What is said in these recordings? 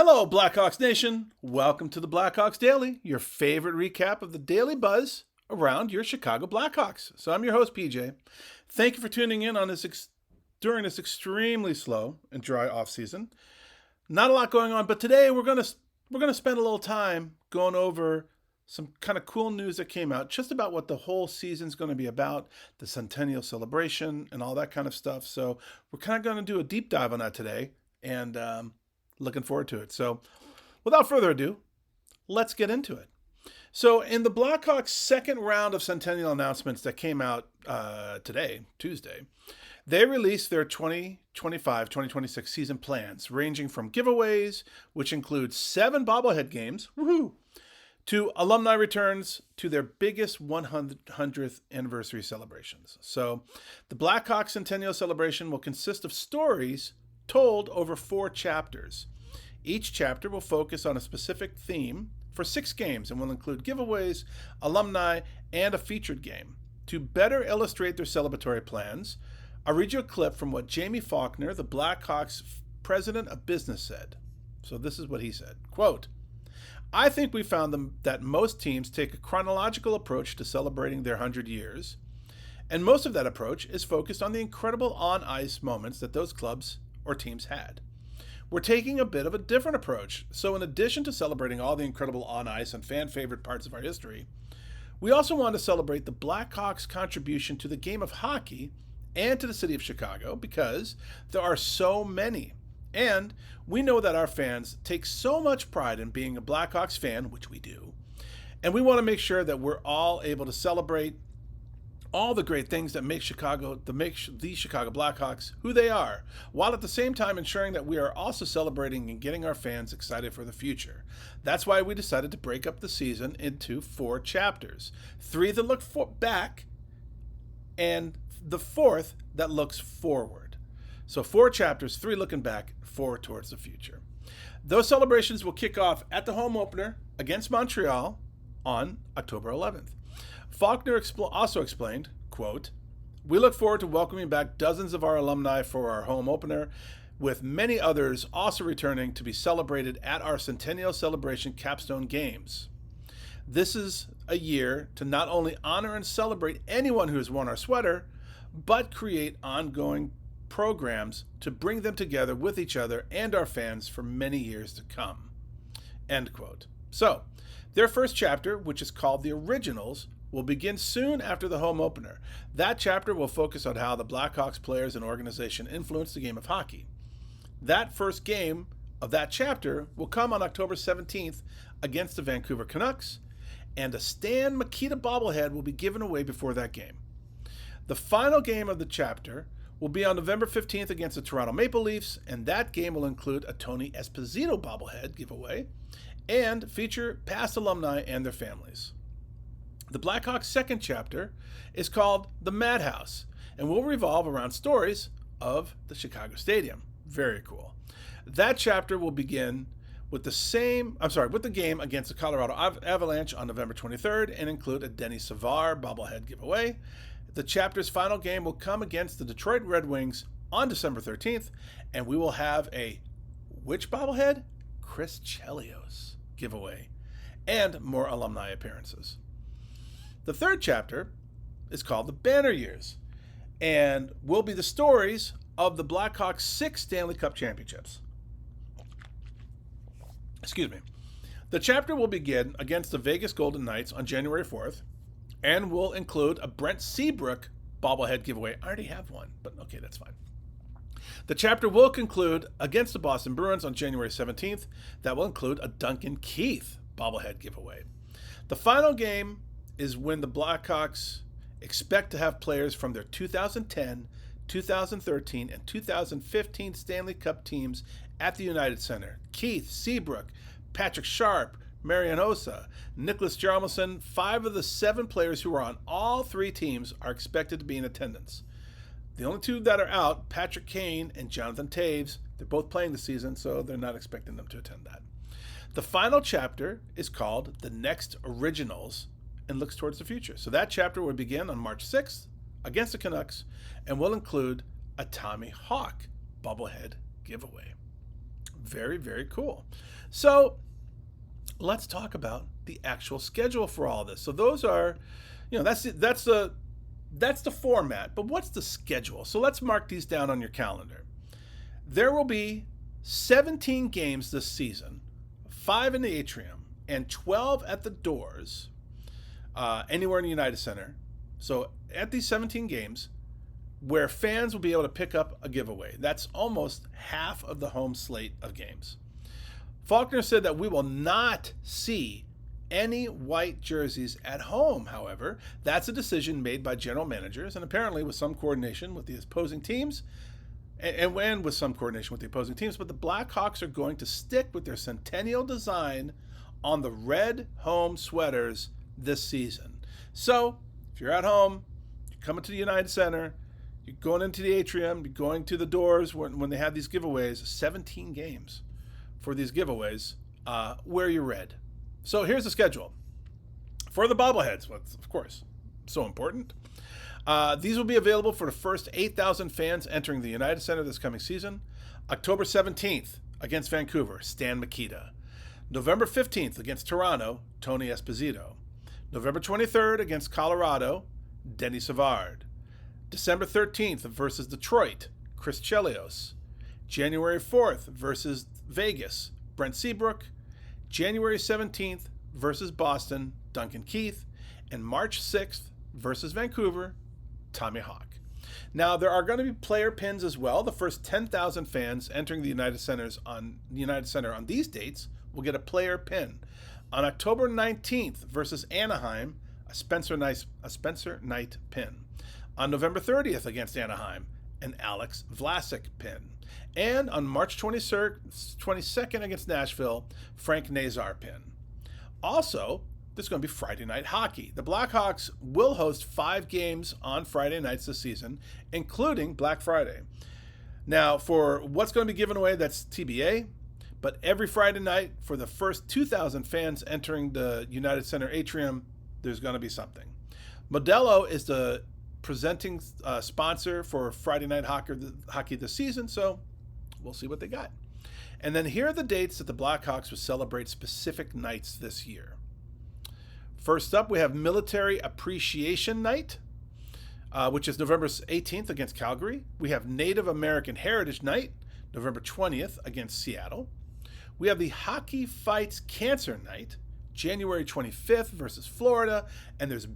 Hello, Blackhawks Nation. Welcome to the Blackhawks Daily, your favorite recap of the daily buzz around your Chicago Blackhawks. So I'm your host, PJ. Thank you for tuning in on during this extremely slow and dry off season. Not a lot going on, but today we're gonna spend a little time going over some kind of cool news that came out just about what the whole season's going to be about, the centennial celebration and all that kind of stuff. So we're kind of going to do a deep dive on that today, and looking forward to it. So without further ado, let's get into it. So in the Blackhawks' second round of centennial announcements that came out today, Tuesday, they released their 2025-2026 season plans, ranging from giveaways, which include 7 bobblehead games, to alumni returns to their biggest 100th anniversary celebrations. So the Blackhawks Centennial Celebration will consist of stories told over 4 chapters. Each chapter will focus on a specific theme for 6 games and will include giveaways, alumni, and a featured game. To better illustrate their celebratory plans, I'll read you a clip from what Jamie Faulkner, the Blackhawks president of business, said. So this is what he said, quote, "I think we found that most teams take a chronological approach to celebrating their 100 years, and most of that approach is focused on the incredible on-ice moments that those clubs or teams had. We're taking a bit of a different approach, so in addition to celebrating all the incredible on-ice and fan-favorite parts of our history, we also want to celebrate the Blackhawks' contribution to the game of hockey and to the city of Chicago, because there are so many. And we know that our fans take so much pride in being a Blackhawks fan, which we do, and we want to make sure that we're all able to celebrate all the great things that make the Chicago Blackhawks who they are, while at the same time ensuring that we are also celebrating and getting our fans excited for the future. That's why we decided to break up the season into 4 chapters, 3 that look back, and the 4th that looks forward. So 4 chapters, 3 looking back, 4 towards the future. Those celebrations will kick off at the home opener against Montreal on October 11th. Faulkner also explained, quote, "We look forward to welcoming back dozens of our alumni for our home opener, with many others also returning to be celebrated at our Centennial Celebration capstone games. This is a year to not only honor and celebrate anyone who has worn our sweater, but create ongoing programs to bring them together with each other and our fans for many years to come." End quote. So, their first chapter, which is called The Originals, will begin soon after the home opener. That chapter will focus on how the Blackhawks players and organization influenced the game of hockey. That first game of that chapter will come on October 17th against the Vancouver Canucks, and a Stan Mikita bobblehead will be given away before that game. The final game of the chapter will be on November 15th against the Toronto Maple Leafs, and that game will include a Tony Esposito bobblehead giveaway and feature past alumni and their families. The Blackhawks' second chapter is called The Madhouse and will revolve around stories of the Chicago Stadium. Very cool. That chapter will begin with the game against the Colorado Avalanche on November 23rd and include a Denny Savard bobblehead giveaway. The chapter's final game will come against the Detroit Red Wings on December 13th, and we will have a which bobblehead? Chris Chelios giveaway and more alumni appearances. The third chapter is called The Banner Years and will be the stories of the Blackhawks' 6 Stanley Cup championships. Excuse me. The chapter will begin against the Vegas Golden Knights on January 4th and will include a Brent Seabrook bobblehead giveaway. I already have one, but okay, that's fine. The chapter will conclude against the Boston Bruins on January 17th. That will include a Duncan Keith bobblehead giveaway. The final game is when the Blackhawks expect to have players from their 2010, 2013, and 2015 Stanley Cup teams at the United Center. Keith, Seabrook, Patrick Sharp, Marian Hossa, Nicholas Jarmelson, 5 of the 7 players who are on all 3 teams are expected to be in attendance. The only 2 that are out, Patrick Kane and Jonathan Taves, they're both playing this season, so they're not expecting them to attend that. The final chapter is called The Next Originals and looks towards the future. So that chapter will begin on March 6th against the Canucks and will include a Tommy Hawk bobblehead giveaway. Very, very cool. So let's talk about the actual schedule for all this. So those are, that's the format. But what's the schedule? So let's mark these down on your calendar. There will be 17 games this season, 5 in the atrium and 12 at the doors, anywhere in the United Center. So at these 17 games, where fans will be able to pick up a giveaway. That's almost half of the home slate of games. Faulkner said that we will not see any white jerseys at home, however. That's a decision made by general managers and apparently with some coordination with the opposing teams and with some coordination with the opposing teams. But the Blackhawks are going to stick with their centennial design on the red home sweaters this season. So if you're at home, you're coming to the United Center, you're going into the atrium, you're going to the doors when they have these giveaways, 17 games for these giveaways, wear your red. So here's the schedule. For the bobbleheads, of course, so important. These will be available for the first 8,000 fans entering the United Center this coming season. October 17th against Vancouver, Stan Mikita. November 15th against Toronto, Tony Esposito. November 23rd against Colorado, Denny Savard. December 13th versus Detroit, Chris Chelios. January 4th versus Vegas, Brent Seabrook. January 17th versus Boston, Duncan Keith. And March 6th versus Vancouver, Tommy Hawk. Now, there are going to be player pins as well. The first 10,000 fans entering the United Center on these dates will get a player pin. On October 19th versus Anaheim, a Spencer Knight pin. On November 30th against Anaheim, an Alex Vlasic pin. And on March 22nd against Nashville, Frank Nazar pin. Also, there's going to be Friday night hockey. The Blackhawks will host 5 games on Friday nights this season, including Black Friday. Now, for what's going to be given away, that's TBA. But every Friday night, for the first 2,000 fans entering the United Center atrium, there's going to be something. Modelo is the presenting sponsor for Friday night hockey this season, so we'll see what they got. And then here are the dates that the Blackhawks will celebrate specific nights this year. First up, we have Military Appreciation Night, which is November 18th against Calgary. We have Native American Heritage Night, November 20th against Seattle. We have the Hockey Fights Cancer Night, January 25th versus Florida, and there's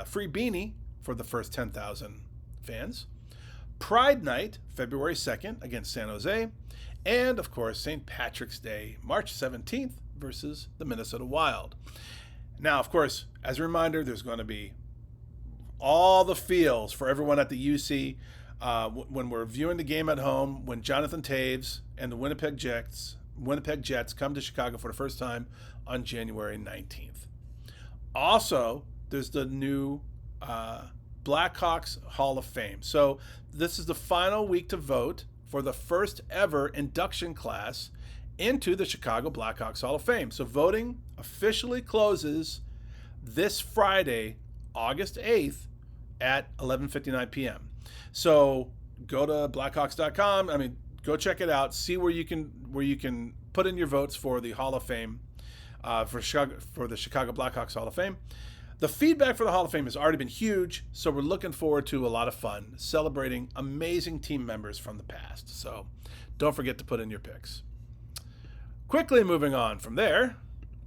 free beanie for the first 10,000 fans. Pride Night, February 2nd against San Jose. And, of course, St. Patrick's Day, March 17th versus the Minnesota Wild. Now, of course, as a reminder, there's going to be all the feels for everyone at the UC when we're viewing the game at home, when Jonathan Taves and the Winnipeg Jets come to Chicago for the first time on January 19th. Also, there's the new Blackhawks Hall of Fame. So this is the final week to vote for the first ever induction class into the Chicago Blackhawks Hall of Fame. So voting officially closes this Friday, August 8th at 11:59 p.m. So go to blackhawks.com. Go check it out. See where you can put in your votes for the Hall of Fame, for the Chicago Blackhawks Hall of Fame. The feedback for the Hall of Fame has already been huge, so we're looking forward to a lot of fun celebrating amazing team members from the past. So don't forget to put in your picks. Quickly moving on from there,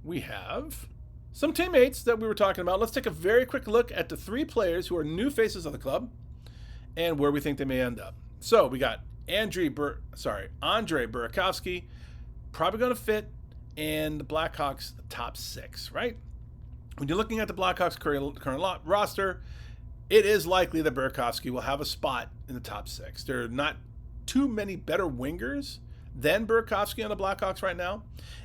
we have some teammates that we were talking about. Let's take a very quick look at the 3 players who are new faces of the club and where we think they may end up. So we got Andre Burakovsky, probably going to fit in the Blackhawks top 6, right? When you're looking at the Blackhawks current roster, it is likely that Burakovsky will have a spot in the top 6. There are not too many better wingers than Burakovsky on the Blackhawks right now,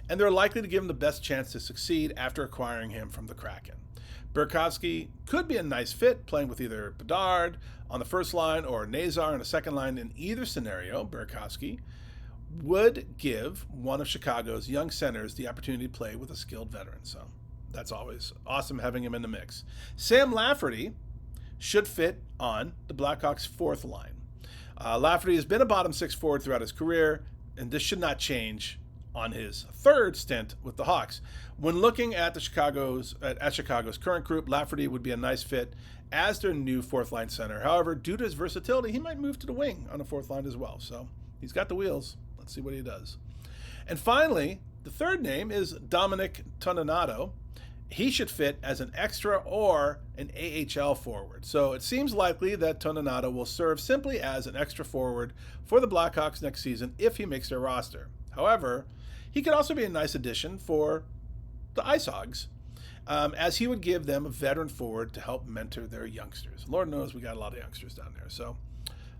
and they're likely to give him the best chance to succeed after acquiring him from the Kraken. Burakovsky could be a nice fit, playing with either Bedard on the first line or Nazar on the second line. In either scenario, Burakovsky would give one of Chicago's young centers the opportunity to play with a skilled veteran. So that's always awesome having him in the mix. Sam Lafferty should fit on the Blackhawks' fourth line. Lafferty has been a bottom 6 forward throughout his career, and this should not change on his third stint with the Hawks. When looking at Chicago's current group, Lafferty would be a nice fit as their new fourth line center. However, due to his versatility, he might move to the wing on the fourth line as well. So he's got the wheels. Let's see what he does. And finally, the third name is Dominic Toninato. He should fit as an extra or an AHL forward. So it seems likely that Toninato will serve simply as an extra forward for the Blackhawks next season if he makes their roster. However, he could also be a nice addition for the Ice Hogs, as he would give them a veteran forward to help mentor their youngsters. Lord knows we got a lot of youngsters down there, so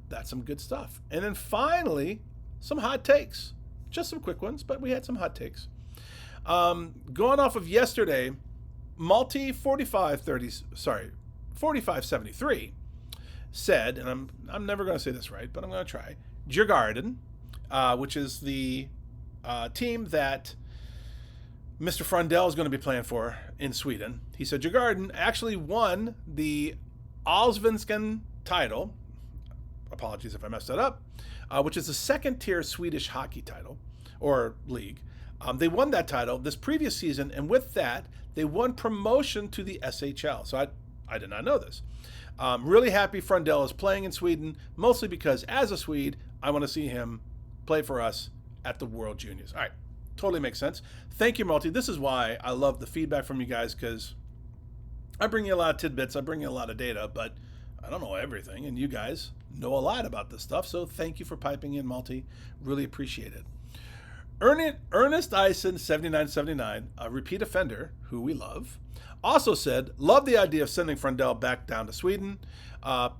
that's some good stuff. And then finally, some hot takes. Just some quick ones, but we had some hot takes. Going off of yesterday, Malty 4573 said, and I'm never going to say this right, but I'm going to try, Djurgården, which is the team that Mr. Frundell is going to be playing for in Sweden. He said Djurgården actually won the Allsvenskan title. Apologies if I messed that up. Which is the second-tier Swedish hockey title, or league. They won that title this previous season, and with that, they won promotion to the SHL. So I did not know this. Really happy Frundell is playing in Sweden, mostly because as a Swede, I want to see him play for us at the World Juniors. All right, totally makes sense. Thank you, Malty. This is why I love the feedback from you guys, because I bring you a lot of tidbits, I bring you a lot of data, but I don't know everything, and you guys know a lot about this stuff, so thank you for piping in, Malty. Really appreciate it. Ernest Eisen 7979, a repeat offender who we love, also said, love the idea of sending Frundell back down to Sweden.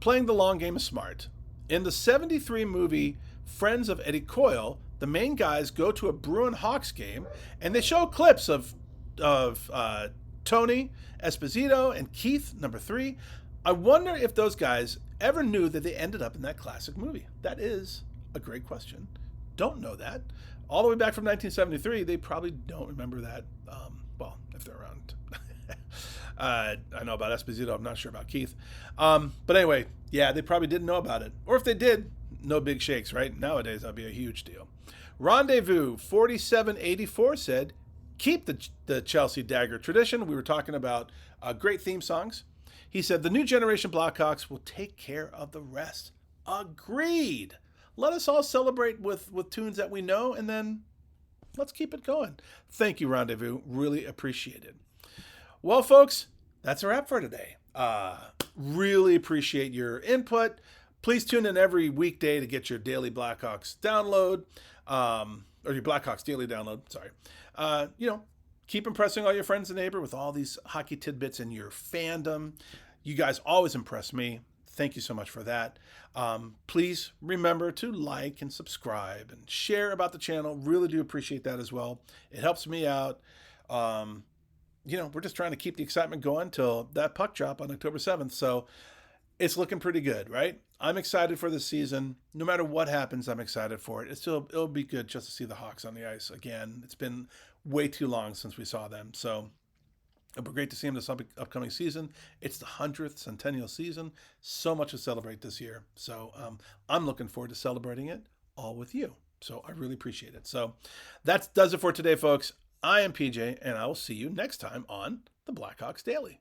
Playing the long game is smart. In the 73 movie Friends of Eddie Coyle, the main guys go to a Bruin Hawks game, and they show clips of Tony Esposito and Keith, number 3. I wonder if those guys ever knew that they ended up in that classic movie. That is a great question. Don't know that. All the way back from 1973, they probably don't remember that. Well, if they're around. I know about Esposito. I'm not sure about Keith. But anyway, yeah, they probably didn't know about it. Or if they did, no big shakes, right? Nowadays, that'd be a huge deal. Rendezvous 4784 said, keep the Chelsea Dagger tradition. We were talking about great theme songs. He said, the new generation Blackhawks will take care of the rest. Agreed. Let us all celebrate with tunes that we know, and then let's keep it going. Thank you, Rendezvous. Really appreciate it. Well, folks, that's a wrap for today. Really appreciate your input. Please tune in every weekday to get your daily Blackhawks download, or your Blackhawks Daily download, sorry. Keep impressing all your friends and neighbor with all these hockey tidbits in your fandom. You guys always impress me. Thank you so much for that. Please remember to like and subscribe and share about the channel. Really do appreciate that as well. It helps me out. We're just trying to keep the excitement going till that puck drop on October 7th. So it's looking pretty good, right? I'm excited for this season. No matter what happens, I'm excited for it. It'll be good just to see the Hawks on the ice again. It's been way too long since we saw them. So it'll be great to see them this upcoming season. It's the 100th centennial season. So much to celebrate this year. So I'm looking forward to celebrating it all with you. So I really appreciate it. So that does it for today, folks. I am PJ, and I will see you next time on the Blackhawks Daily.